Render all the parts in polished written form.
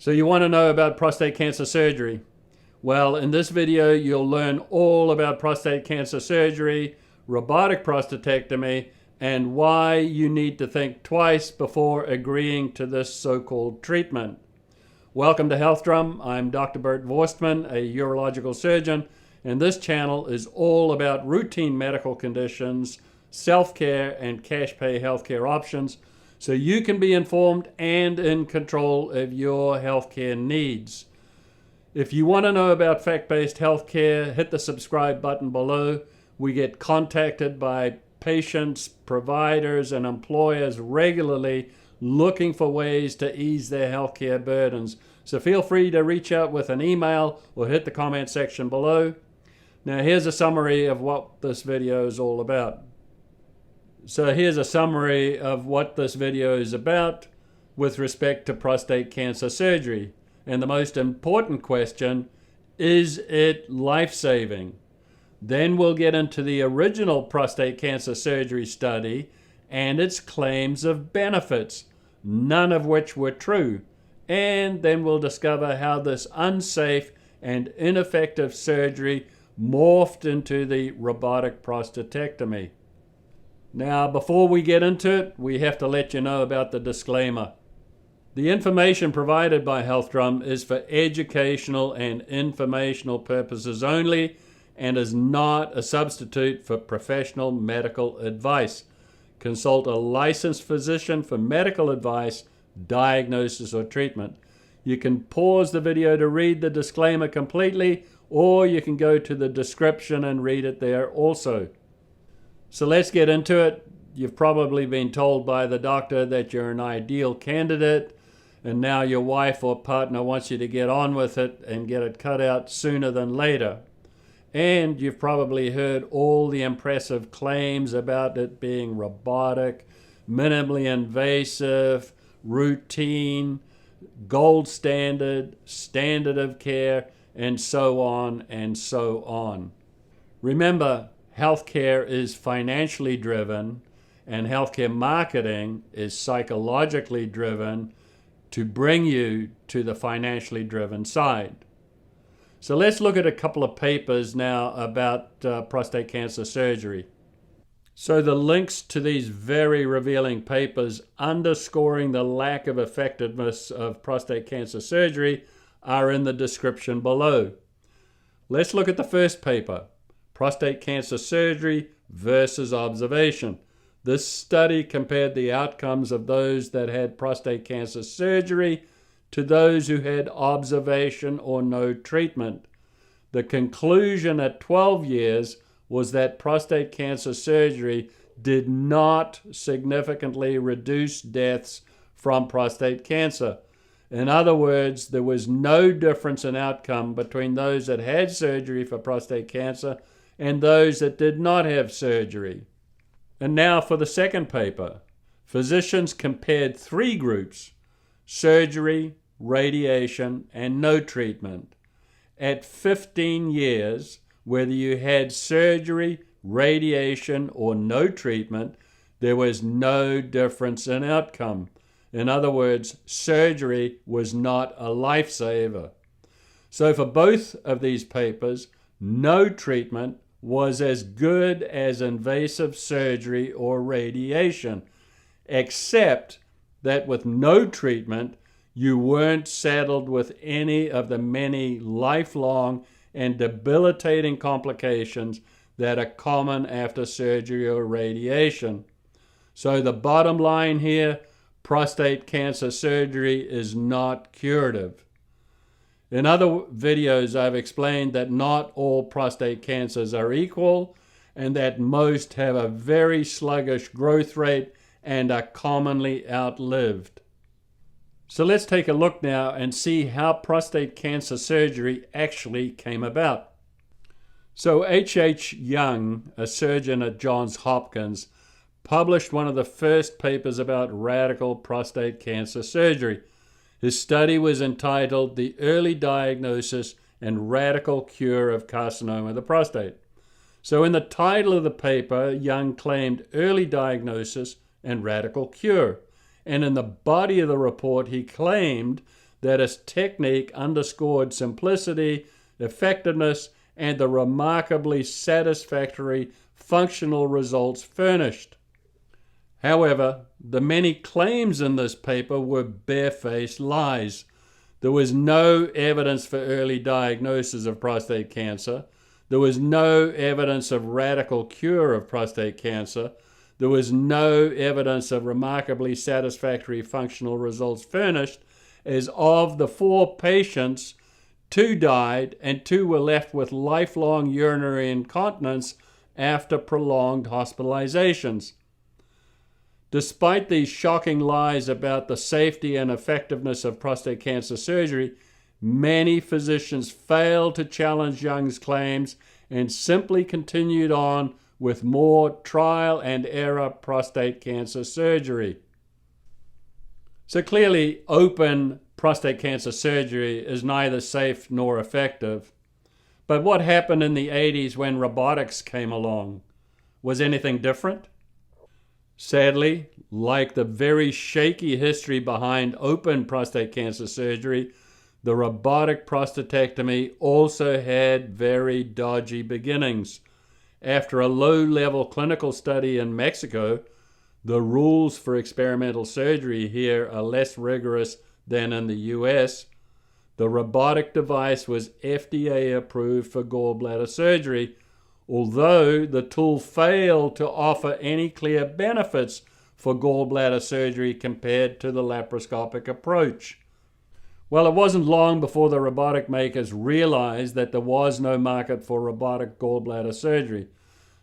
So you want to know about prostate cancer surgery? Well, in this video, you'll learn all about prostate cancer surgery, robotic prostatectomy, and why you need to think twice before agreeing to this so-called treatment. Welcome to HEALTHdrum. I'm Dr. Bert Vorstman, a urological surgeon, and this channel is all about routine medical conditions, self-care, and cash pay healthcare options, so you can be informed and in control of your healthcare needs. If you want to know about fact-based healthcare, hit the subscribe button below. We get contacted by patients, providers, and employers regularly looking for ways to ease their healthcare burdens. So feel free to reach out with an email or hit the comment section below. Now here's a summary of what this video is all about. So here's a summary of what this video is about with respect to prostate cancer surgery. And the most important question, is it life-saving? Then we'll get into the original prostate cancer surgery study and its claims of benefits, none of which were true. And then we'll discover how this unsafe and ineffective surgery morphed into the robotic prostatectomy. Now, before we get into it, we have to let you know about the disclaimer. The information provided by HEALTHdrum is for educational and informational purposes only and is not a substitute for professional medical advice. Consult a licensed physician for medical advice, diagnosis, or treatment. You can pause the video to read the disclaimer completely, or you can go to the description and read it there also. So let's get into it. You've probably been told by the doctor that you're an ideal candidate, and now your wife or partner wants you to get on with it and get it cut out sooner than later. And you've probably heard all the impressive claims about it being robotic, minimally invasive, routine, gold standard, standard of care, and so on and so on. Remember, healthcare is financially driven, and healthcare marketing is psychologically driven to bring you to the financially driven side. So let's look at a couple of papers now about prostate cancer surgery. So the links to these very revealing papers underscoring the lack of effectiveness of prostate cancer surgery are in the description below. Let's look at the first paper, Prostate Cancer Surgery versus Observation. This study compared the outcomes of those that had prostate cancer surgery to those who had observation or no treatment. The conclusion at 12 years was that prostate cancer surgery did not significantly reduce deaths from prostate cancer. In other words, there was no difference in outcome between those that had surgery for prostate cancer and those that did not have surgery. And now for the second paper. Physicians compared three groups: surgery, radiation, and no treatment. At 15 years, whether you had surgery, radiation, or no treatment, there was no difference in outcome. In other words, surgery was not a lifesaver. So for both of these papers, no treatment was as good as invasive surgery or radiation, except that with no treatment, you weren't saddled with any of the many lifelong and debilitating complications that are common after surgery or radiation. So the bottom line here, prostate cancer surgery is not curative. In other videos, I've explained that not all prostate cancers are equal and that most have a very sluggish growth rate and are commonly outlived. So let's take a look now and see how prostate cancer surgery actually came about. So H.H. Young, a surgeon at Johns Hopkins, published one of the first papers about radical prostate cancer surgery. His study was entitled The Early Diagnosis and Radical Cure of Carcinoma of the Prostate. So in the title of the paper, Young claimed early diagnosis and radical cure. And in the body of the report, he claimed that its technique underscored simplicity, effectiveness, and the remarkably satisfactory functional results furnished. However, the many claims in this paper were barefaced lies. There was no evidence for early diagnosis of prostate cancer. There was no evidence of radical cure of prostate cancer. There was no evidence of remarkably satisfactory functional results furnished, as of the 4 patients, 2 died and 2 were left with lifelong urinary incontinence after prolonged hospitalizations. Despite these shocking lies about the safety and effectiveness of prostate cancer surgery, many physicians failed to challenge Young's claims and simply continued on with more trial and error prostate cancer surgery. So clearly, open prostate cancer surgery is neither safe nor effective. But what happened in the 80s when robotics came along? Was anything different? Sadly, like the very shaky history behind open prostate cancer surgery, the robotic prostatectomy also had very dodgy beginnings. After a low-level clinical study in Mexico, the rules for experimental surgery here are less rigorous than in the US. The robotic device was FDA approved for gallbladder surgery, although the tool failed to offer any clear benefits for gallbladder surgery compared to the laparoscopic approach. Well, it wasn't long before the robotic makers realized that there was no market for robotic gallbladder surgery.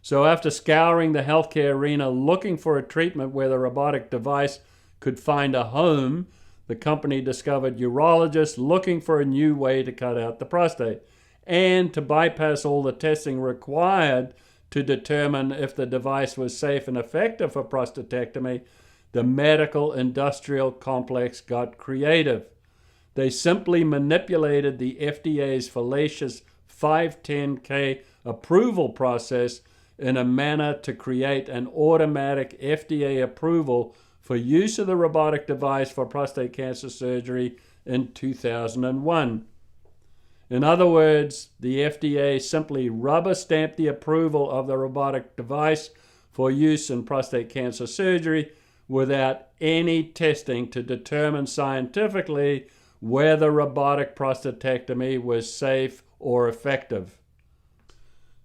So after scouring the healthcare arena looking for a treatment where the robotic device could find a home, the company discovered urologists looking for a new way to cut out the prostate and to bypass all the testing required to determine if the device was safe and effective for prostatectomy. The medical industrial complex got creative. They simply manipulated the FDA's fallacious 510(k) approval process in a manner to create an automatic FDA approval for use of the robotic device for prostate cancer surgery in 2001. In other words, the FDA simply rubber-stamped the approval of the robotic device for use in prostate cancer surgery without any testing to determine scientifically whether robotic prostatectomy was safe or effective.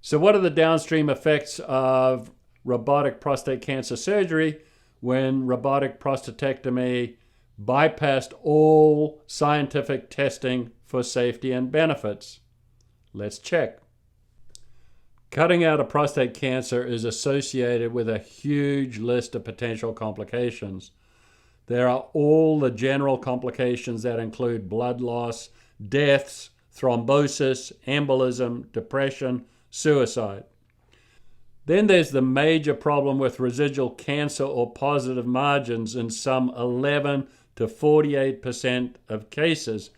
So what are the downstream effects of robotic prostate cancer surgery when robotic prostatectomy bypassed all scientific testing for safety and benefits? Let's check. Cutting out a prostate cancer is associated with a huge list of potential complications. There are all the general complications that include blood loss, deaths, thrombosis, embolism, depression, suicide. Then there's the major problem with residual cancer or positive margins in some 11 to 48% of cases,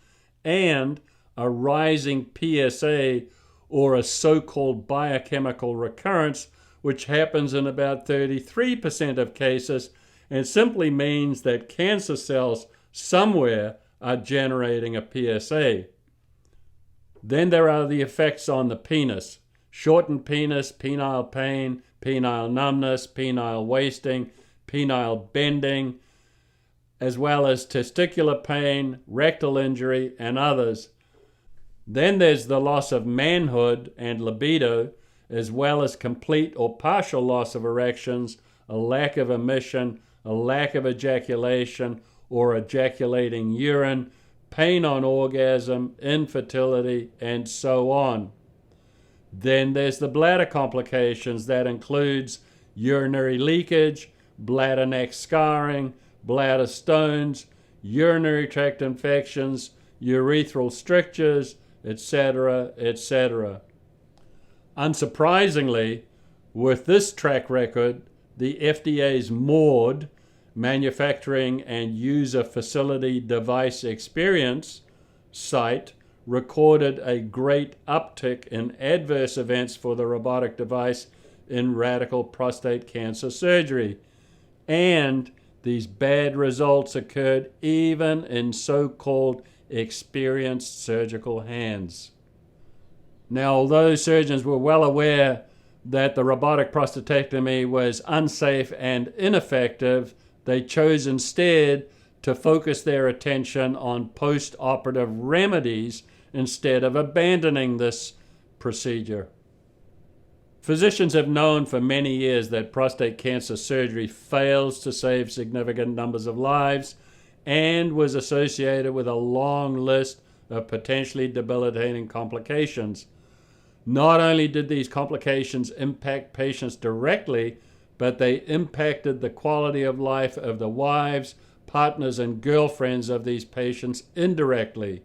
and a rising PSA, or a so-called biochemical recurrence, which happens in about 33% of cases and simply means that cancer cells somewhere are generating a PSA. Then there are the effects on the penis. Shortened penis, penile pain, penile numbness, penile wasting, penile bending, as well as testicular pain, rectal injury, and others. Then there's the loss of manhood and libido, as well as complete or partial loss of erections, a lack of emission, a lack of ejaculation or ejaculating urine, pain on orgasm, infertility, and so on. Then there's the bladder complications that includes urinary leakage, bladder neck scarring, bladder stones, urinary tract infections, urethral strictures, etc., etc. Unsurprisingly, with this track record, the FDA's MAUD, Manufacturing and User Facility Device Experience site, recorded a great uptick in adverse events for the robotic device in radical prostate cancer surgery. And these bad results occurred even in so-called experienced surgical hands. Now, although surgeons were well aware that the robotic prostatectomy was unsafe and ineffective, they chose instead to focus their attention on post-operative remedies instead of abandoning this procedure. Physicians have known for many years that prostate cancer surgery fails to save significant numbers of lives and was associated with a long list of potentially debilitating complications. Not only did these complications impact patients directly, but they impacted the quality of life of the wives, partners, and girlfriends of these patients indirectly.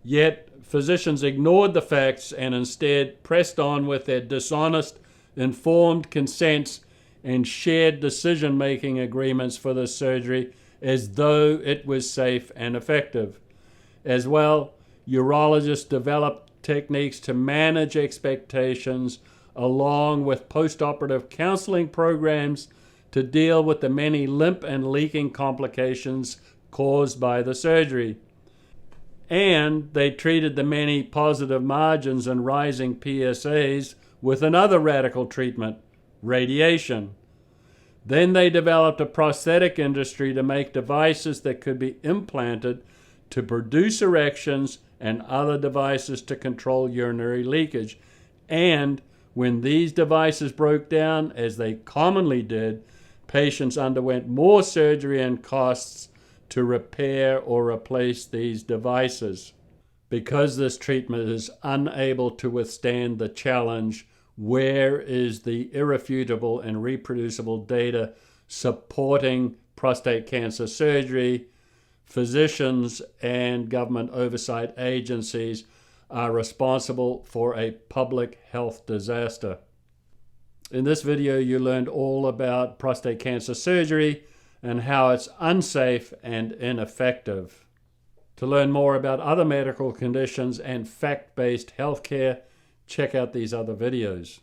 Yet, physicians ignored the facts and instead pressed on with their dishonest, informed consents and shared decision-making agreements for the surgery as though it was safe and effective. As well, urologists developed techniques to manage expectations along with post-operative counseling programs to deal with the many limp and leaking complications caused by the surgery. And they treated the many positive margins and rising PSAs with another radical treatment, radiation. Then they developed a prosthetic industry to make devices that could be implanted to produce erections and other devices to control urinary leakage. And when these devices broke down, as they commonly did, patients underwent more surgery and costs to repair or replace these devices. Because this treatment is unable to withstand the challenge, where is the irrefutable and reproducible data supporting prostate cancer surgery? Physicians and government oversight agencies are responsible for a public health disaster. In this video, you learned all about prostate cancer surgery and how it's unsafe and ineffective. To learn more about other medical conditions and fact-based healthcare, check out these other videos.